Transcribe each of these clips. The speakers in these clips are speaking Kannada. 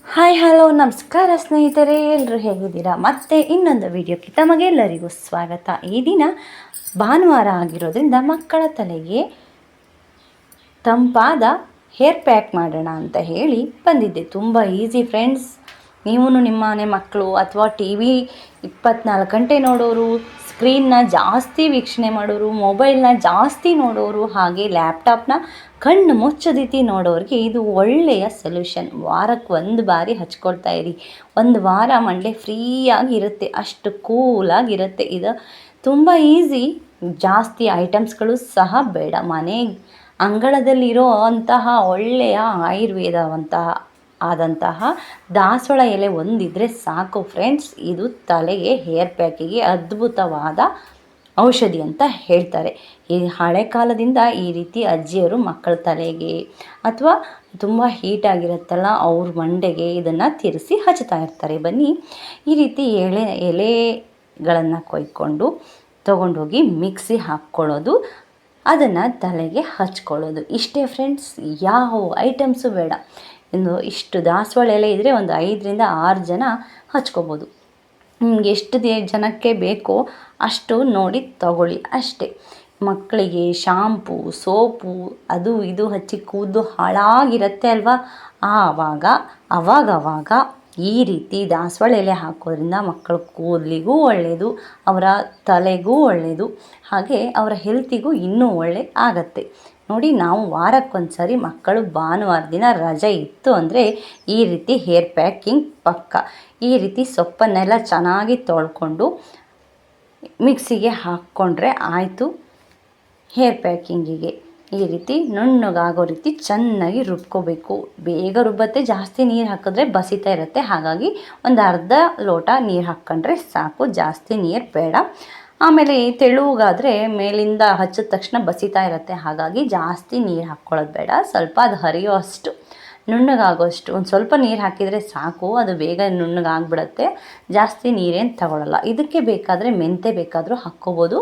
ಹಾಯ್ ಹಲೋ ನಮಸ್ಕಾರ ಸ್ನೇಹಿತರೆ, ಎಲ್ಲರೂ ಹೇಗಿದ್ದೀರಾ? ಮತ್ತೆ ಇನ್ನೊಂದು ವಿಡಿಯೋಕ್ಕೆ ತಮಗೆಲ್ಲರಿಗೂ ಸ್ವಾಗತ. ಈ ದಿನ ಭಾನುವಾರ ಆಗಿರೋದ್ರಿಂದ ಮಕ್ಕಳ ತಲೆಗೆ ತಂಪಾದ ಹೇರ್ ಪ್ಯಾಕ್ ಮಾಡೋಣ ಅಂತ ಹೇಳಿ ಬಂದಿದ್ದೆ. ತುಂಬ ಈಸಿ ಫ್ರೆಂಡ್ಸ್. ನೀವು ನಿಮ್ಮ ಮನೆ ಮಕ್ಕಳು ಅಥವಾ ಟಿ ವಿ 24 ಗಂಟೆ ನೋಡೋರು, ಸ್ಕ್ರೀನ್ನ ಜಾಸ್ತಿ ವೀಕ್ಷಣೆ ಮಾಡೋರು, ಮೊಬೈಲ್ನ ಜಾಸ್ತಿ ನೋಡೋರು, ಹಾಗೆ ಲ್ಯಾಪ್ಟಾಪ್ನ ಕಣ್ಣು ಮುಚ್ಚದಿತಿ ನೋಡೋರಿಗೆ ಇದು ಒಳ್ಳೆಯ ಸೊಲ್ಯೂಷನ್. ವಾರಕ್ಕೆ ಒಂದು ಬಾರಿ ಹಚ್ಕೊಳ್ತಾ ಇರಿ. ಒಂದು ವಾರ ಮಂಡೆ ಫ್ರೀಯಾಗಿ ಇರುತ್ತೆ, ಅಷ್ಟು ಕೂಲಾಗಿರುತ್ತೆ. ಇದು ತುಂಬ ಈಸಿ, ಜಾಸ್ತಿ ಐಟಮ್ಸ್ಗಳು ಸಹ ಬೇಡ. ಮನೆ ಅಂಗಳದಲ್ಲಿರೋ ಅಂತಹ ಒಳ್ಳೆಯ ಆದಂತಹ ದಾಸವಾಳ ಎಲೆ ಒಂದಿದ್ರೆ ಸಾಕು ಫ್ರೆಂಡ್ಸ್. ಇದು ತಲೆಗೆ ಹೇರ್ ಪ್ಯಾಕಿಗೆ ಅದ್ಭುತವಾದ ಔಷಧಿ ಅಂತ ಹೇಳ್ತಾರೆ. ಈ ಹಳೆ ಕಾಲದಿಂದ ಈ ರೀತಿ ಅಜ್ಜಿಯರು ಮಕ್ಕಳ ತಲೆಗೆ ಅಥವಾ ತುಂಬ ಹೀಟಾಗಿರುತ್ತಲ್ಲ ಅವ್ರ ಮಂಡೆಗೆ ಇದನ್ನು ತಿರ್ಸಿ ಹಚ್ತಾ ಇರ್ತಾರೆ. ಬನ್ನಿ, ಈ ರೀತಿ ಎಲೆಗಳನ್ನು ಕೊಯ್ಕೊಂಡು ತೊಗೊಂಡೋಗಿ ಮಿಕ್ಸಿ ಹಾಕ್ಕೊಳ್ಳೋದು, ಅದನ್ನು ತಲೆಗೆ ಹಚ್ಕೊಳ್ಳೋದು. ಇಷ್ಟೇ ಫ್ರೆಂಡ್ಸ್, ಯಾವ ಐಟಮ್ಸು ಬೇಡ. ಇಷ್ಟು ದಾಸವಾಳ ಎಲೆ ಇದ್ದರೆ ಒಂದು 5ರಿಂದ 6 ಜನ ಹಚ್ಕೋಬೋದು. ನಿಮ್ಗೆ ಎಷ್ಟು ಜನಕ್ಕೆ ಬೇಕೋ ಅಷ್ಟು ನೋಡಿ ತಗೊಳ್ಳಿ ಅಷ್ಟೇ. ಮಕ್ಕಳಿಗೆ ಶಾಂಪು, ಸೋಪು ಅದು ಇದು ಹಚ್ಚಿ ಕೂದಲು ಹಾಳಾಗಿರುತ್ತೆ ಅಲ್ವಾ, ಅವಾಗವಾಗ ಈ ರೀತಿ ದಾಸವಾಳ ಎಲೆ ಹಾಕೋದ್ರಿಂದ ಮಕ್ಕಳ ಕೂದಲಿಗೂ ಒಳ್ಳೆಯದು, ಅವರ ತಲೆಗೂ ಒಳ್ಳೆಯದು, ಹಾಗೆ ಅವರ ಹೆಲ್ತಿಗೂ ಇನ್ನೂ ಒಳ್ಳೆ ಆಗತ್ತೆ. ನೋಡಿ, ನಾವು ವಾರಕ್ಕೊಂದು ಸಾರಿ ಮಕ್ಕಳು ಭಾನುವಾರ ದಿನ ರಜೆ ಇತ್ತು ಅಂದರೆ ಈ ರೀತಿ ಹೇರ್ ಪ್ಯಾಕಿಂಗ್ ಪಕ್ಕ. ಈ ರೀತಿ ಸೊಪ್ಪನ್ನೆಲ್ಲ ಚೆನ್ನಾಗಿ ತೊಳ್ಕೊಂಡು ಮಿಕ್ಸಿಗೆ ಹಾಕ್ಕೊಂಡ್ರೆ ಆಯಿತು. ಹೇರ್ ಪ್ಯಾಕಿಂಗಿಗೆ ಈ ರೀತಿ ನುಣ್ಣಗಾಗೋ ರೀತಿ ಚೆನ್ನಾಗಿ ರುಬ್ಕೋಬೇಕು. ಬೇಗ ರುಬ್ಬತ್ತೆ, ಜಾಸ್ತಿ ನೀರು ಹಾಕಿದ್ರೆ ಬಸಿತಾ ಇರುತ್ತೆ. ಹಾಗಾಗಿ ಒಂದು ಅರ್ಧ ಲೋಟ ನೀರು ಹಾಕ್ಕೊಂಡ್ರೆ ಸಾಕು, ಜಾಸ್ತಿ ನೀರು ಬೇಡ. ಆಮೇಲೆ ತೆಳುಗಾದರೆ ಮೇಲಿಂದ ಹಚ್ಚಿದ ತಕ್ಷಣ ಬಸಿತಾ ಇರುತ್ತೆ. ಹಾಗಾಗಿ ಜಾಸ್ತಿ ನೀರು ಹಾಕ್ಕೊಳ್ಳೋದು ಬೇಡ. ಸ್ವಲ್ಪ ಅದು ಹರಿಯೋ ಅಷ್ಟು, ನುಣ್ಣಗಾಗೋಷ್ಟು ಒಂದು ಸ್ವಲ್ಪ ನೀರು ಹಾಕಿದರೆ ಸಾಕು. ಅದು ಬೇಗ ನುಣ್ಣಗಾಗ್ಬಿಡುತ್ತೆ, ಜಾಸ್ತಿ ನೀರೇನು ತಗೊಳ್ಳಲ್ಲ. ಇದಕ್ಕೆ ಬೇಕಾದರೆ ಮೆಂತೆ ಬೇಕಾದರೂ ಹಾಕ್ಕೋಬೋದು,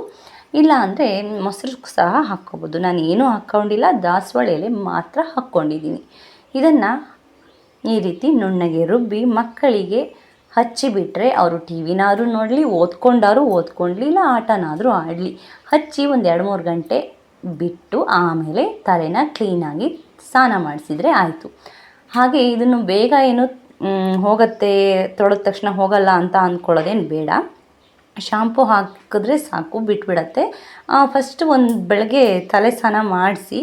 ಇಲ್ಲ ಅಂದರೆ ಮೊಸರು ಸಹ ಹಾಕ್ಕೋಬೋದು. ನಾನು ಏನೂ ಹಾಕ್ಕೊಂಡಿಲ್ಲ, ದಾಸವಾಳ ಎಲೆ ಮಾತ್ರ ಹಾಕ್ಕೊಂಡಿದ್ದೀನಿ. ಇದನ್ನು ಈ ರೀತಿ ನುಣ್ಣಗೆ ರುಬ್ಬಿ ಮಕ್ಕಳಿಗೆ ಹಚ್ಚಿಬಿಟ್ರೆ ಅವರು ಟಿ ವಿನಾದರೂ ನೋಡಲಿ, ಓದ್ಕೊಂಡ್ಲಿ, ಇಲ್ಲ ಆಟನಾದರೂ ಆಡಲಿ. ಹಚ್ಚಿ ಒಂದು 2-3 ಗಂಟೆ ಬಿಟ್ಟು ಆಮೇಲೆ ತಲೆನ ಕ್ಲೀನಾಗಿ ಸ್ನಾನ ಮಾಡಿಸಿದರೆ ಆಯಿತು. ಹಾಗೆ ಇದನ್ನು ಬೇಗ ಏನು ಹೋಗುತ್ತೆ, ತೊಳೆದ ತಕ್ಷಣ ಹೋಗಲ್ಲ ಅಂತ ಅಂದ್ಕೊಳ್ಳೋದೇನು ಬೇಡ. ಶಾಂಪು ಹಾಕಿದ್ರೆ ಸಾಕು, ಬಿಟ್ಬಿಡತ್ತೆ. ಫಸ್ಟ್ ಒಂದು ಬೆಳಗ್ಗೆ ತಲೆ ಸ್ನಾನ ಮಾಡಿಸಿ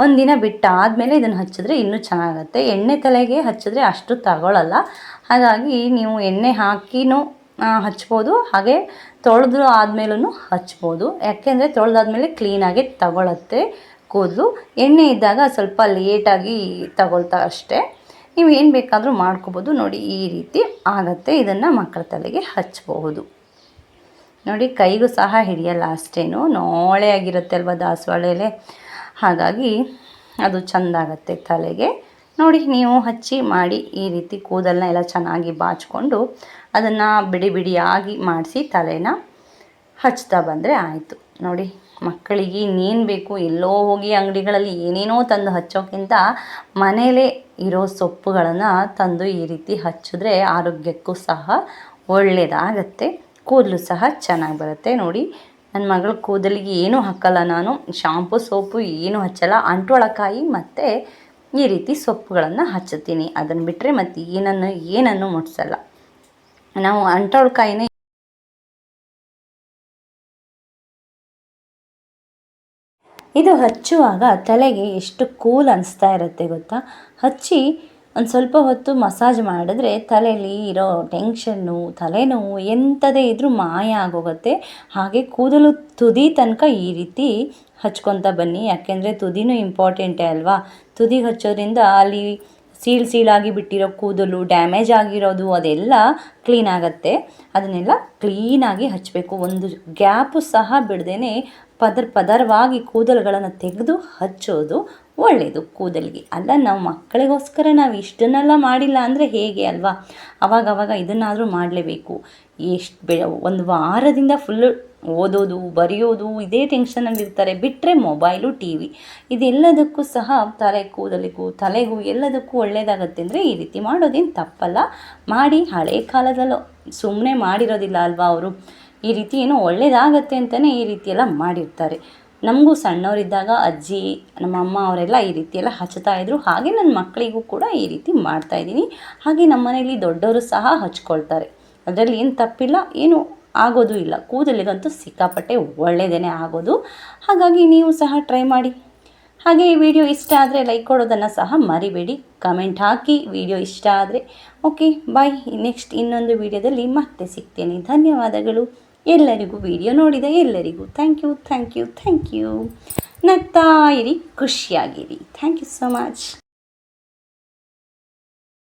ಒಂದಿನ ಬಿಟ್ಟಾದಮೇಲೆ ಇದನ್ನು ಹಚ್ಚಿದ್ರೆ ಇನ್ನೂ ಚೆನ್ನಾಗತ್ತೆ. ಎಣ್ಣೆ ತಲೆಗೆ ಹಚ್ಚಿದ್ರೆ ಅಷ್ಟು ತಗೊಳ್ಳಲ್ಲ. ಹಾಗಾಗಿ ನೀವು ಎಣ್ಣೆ ಹಾಕಿನೂ ಹಚ್ಬೋದು, ಹಾಗೆ ತೊಳೆದು ಆದಮೇಲೂ ಹಚ್ಬೋದು. ಯಾಕೆಂದರೆ ತೊಳೆದಾದ್ಮೇಲೆ ಕ್ಲೀನಾಗಿ ತಗೊಳತ್ತೆ ಕೂದಲು. ಎಣ್ಣೆ ಇದ್ದಾಗ ಸ್ವಲ್ಪ ಲೇಟಾಗಿ ತಗೊಳ್ತಾ ಅಷ್ಟೇ. ನೀವು ಏನು ಬೇಕಾದರೂ ಮಾಡ್ಕೋಬೋದು. ನೋಡಿ, ಈ ರೀತಿ ಆಗತ್ತೆ. ಇದನ್ನು ಮಕ್ಕಳ ತಲೆಗೆ ಹಚ್ಚಬಹುದು. ನೋಡಿ, ಕೈಗೂ ಸಹ ಹಿಡಿಯಲ್ಲ ಅಷ್ಟೇನು, ನೋಳೆ ಆಗಿರುತ್ತೆ ಅಲ್ವ ದಾಸವಾಳ ಎಲೆ, ಹಾಗಾಗಿ ಅದು ಚೆಂದಾಗತ್ತೆ ತಲೆಗೆ. ನೋಡಿ, ನೀವು ಹಚ್ಚಿ ಮಾಡಿ ಈ ರೀತಿ ಕೂದಲನ್ನ ಎಲ್ಲ ಚೆನ್ನಾಗಿ ಬಾಚಿಕೊಂಡು ಅದನ್ನು ಬಿಡಿಯಾಗಿ ಮಾಡಿಸಿ ತಲೆನ ಹಚ್ತಾ ಬಂದರೆ ಆಯಿತು. ನೋಡಿ, ಮಕ್ಕಳಿಗೆ ಇನ್ನೇನು ಬೇಕು, ಎಲ್ಲೋ ಹೋಗಿ ಅಂಗಡಿಗಳಲ್ಲಿ ಏನೇನೋ ತಂದು ಹಚ್ಚೋಕ್ಕಿಂತ ಮನೇಲೇ ಇರೋ ಸೊಪ್ಪುಗಳನ್ನು ತಂದು ಈ ರೀತಿ ಹಚ್ಚಿದ್ರೆ ಆರೋಗ್ಯಕ್ಕೂ ಸಹ ಒಳ್ಳೆಯದಾಗತ್ತೆ, ಕೂದಲು ಸಹ ಚೆನ್ನಾಗಿ ಬರುತ್ತೆ. ನೋಡಿ, ನನ್ನ ಮಗಳ ಕೂದಲಿಗೆ ಏನೂ ಹಾಕಲ್ಲ, ನಾನು ಶಾಂಪು ಸೋಪು ಏನೂ ಹಚ್ಚಲ್ಲ. ಅಂಟ್ವಾಳಕಾಯಿ ಮತ್ತು ಈ ರೀತಿ ಸೊಪ್ಪುಗಳನ್ನು ಹಚ್ಚುತ್ತೀನಿ. ಅದನ್ನು ಬಿಟ್ಟರೆ ಮತ್ತು ಏನನ್ನು ಮುಟ್ಸಲ್ಲ. ನಾವು ಅಂಟ್ವಾಳಕಾಯಿನೇ ಇದು ಹಚ್ಚುವಾಗ ತಲೆಗೆ ಎಷ್ಟು ಕೂಲ್ ಅನಿಸ್ತಾ ಇರುತ್ತೆ ಗೊತ್ತಾ. ಹಚ್ಚಿ ಒಂದು ಸ್ವಲ್ಪ ಹೊತ್ತು ಮಸಾಜ್ ಮಾಡಿದ್ರೆ ತಲೆಯಲ್ಲಿ ಇರೋ ಟೆನ್ಷನ್ನು, ತಲೆನೋವು ಎಂಥದೇ ಇದ್ದರೂ ಮಾಯ ಆಗೋಗುತ್ತೆ. ಹಾಗೆ ಕೂದಲು ತುದಿ ತನಕ ಈ ರೀತಿ ಹಚ್ಕೊತಾ ಬನ್ನಿ. ಯಾಕೆಂದರೆ ತುದಿನೂ ಇಂಪಾರ್ಟೆಂಟೇ ಅಲ್ವಾ. ತುದಿಗೆ ಹಚ್ಚೋದ್ರಿಂದ ಅಲ್ಲಿ ಸೀಳಾಗಿ ಬಿಟ್ಟಿರೋ ಕೂದಲು, ಡ್ಯಾಮೇಜ್ ಆಗಿರೋದು ಅದೆಲ್ಲ ಕ್ಲೀನ್ ಆಗುತ್ತೆ. ಅದನ್ನೆಲ್ಲ ಕ್ಲೀನಾಗಿ ಹಚ್ಚಬೇಕು. ಒಂದು ಗ್ಯಾಪು ಸಹ ಬಿಡದೇ ಪದರವಾಗಿ ಕೂದಲುಗಳನ್ನು ತೆಗೆದು ಹಚ್ಚೋದು ಒಳ್ಳೆಯದು ಕೂದಲಿಗೆ. ಅಲ್ಲ, ನಾವು ಮಕ್ಕಳಿಗೋಸ್ಕರ ನಾವು ಇಷ್ಟನ್ನೆಲ್ಲ ಮಾಡಿಲ್ಲ ಅಂದರೆ ಹೇಗೆ ಅಲ್ವಾ? ಅವಾಗವಾಗ ಇದನ್ನಾದರೂ ಮಾಡಲೇಬೇಕು. ಒಂದು ವಾರದಿಂದ ಫುಲ್ಲು ಓದೋದು ಬರೆಯೋದು ಇದೇ ಟೆನ್ಷನಲ್ಲಿರ್ತಾರೆ. ಬಿಟ್ಟರೆ ಮೊಬೈಲು, ಟಿ ವಿ ಇದೆಲ್ಲದಕ್ಕೂ ಸಹ ತಲೆಗೂ ಎಲ್ಲದಕ್ಕೂ ಒಳ್ಳೆಯದಾಗತ್ತೆ ಅಂದರೆ ಈ ರೀತಿ ಮಾಡೋದೇನು ತಪ್ಪಲ್ಲ. ಮಾಡಿ. ಹಳೆ ಕಾಲದಲ್ಲೂ ಸುಮ್ಮನೆ ಮಾಡಿರೋದಿಲ್ಲ ಅಲ್ವಾ ಅವರು. ಈ ರೀತಿ ಏನೋ ಒಳ್ಳೆಯದಾಗತ್ತೆ ಅಂತಲೇ ಈ ರೀತಿಯೆಲ್ಲ ಮಾಡಿರ್ತಾರೆ. ನಮಗೂ ಸಣ್ಣವರಿದ್ದಾಗ ಅಜ್ಜಿ, ನಮ್ಮ ಅಮ್ಮ ಅವರೆಲ್ಲ ಈ ರೀತಿಯೆಲ್ಲ ಹಚ್ತಾಯಿದ್ರು. ಹಾಗೆ ನನ್ನ ಮಕ್ಕಳಿಗೂ ಕೂಡ ಈ ರೀತಿ ಮಾಡ್ತಾಯಿದ್ದೀನಿ. ಹಾಗೆ ನಮ್ಮ ಮನೆಯಲ್ಲಿ ದೊಡ್ಡವರು ಸಹ ಹಚ್ಕೊಳ್ತಾರೆ. ಅದರಲ್ಲಿ ಏನು ತಪ್ಪಿಲ್ಲ, ಏನು ಆಗೋದು ಇಲ್ಲ. ಕೂದಲಿಗಂತೂ ಸಿಕ್ಕಾಪಟ್ಟೆ ಒಳ್ಳೆಯದೇ ಆಗೋದು. ಹಾಗಾಗಿ ನೀವು ಸಹ ಟ್ರೈ ಮಾಡಿ. ಹಾಗೆ ಈ ವಿಡಿಯೋ ಇಷ್ಟ ಆದರೆ ಲೈಕ್ ಕೊಡೋದನ್ನು ಸಹ ಮರಿಬೇಡಿ. ಕಮೆಂಟ್ ಹಾಕಿ ವಿಡಿಯೋ ಇಷ್ಟ ಆದರೆ. ಓಕೆ, ಬಾಯ್. ನೆಕ್ಸ್ಟ್ ಇನ್ನೊಂದು ವಿಡಿಯೋದಲ್ಲಿ ಮತ್ತೆ ಸಿಗ್ತೇನೆ. ಧನ್ಯವಾದಗಳು ಎಲ್ಲರಿಗೂ. ವಿಡಿಯೋ ನೋಡಿದ ಎಲ್ಲರಿಗೂ ಥ್ಯಾಂಕ್ ಯು. ನಗ್ತಾ ಇರಿ, ಖುಷಿಯಾಗಿರಿ. Thank you so much.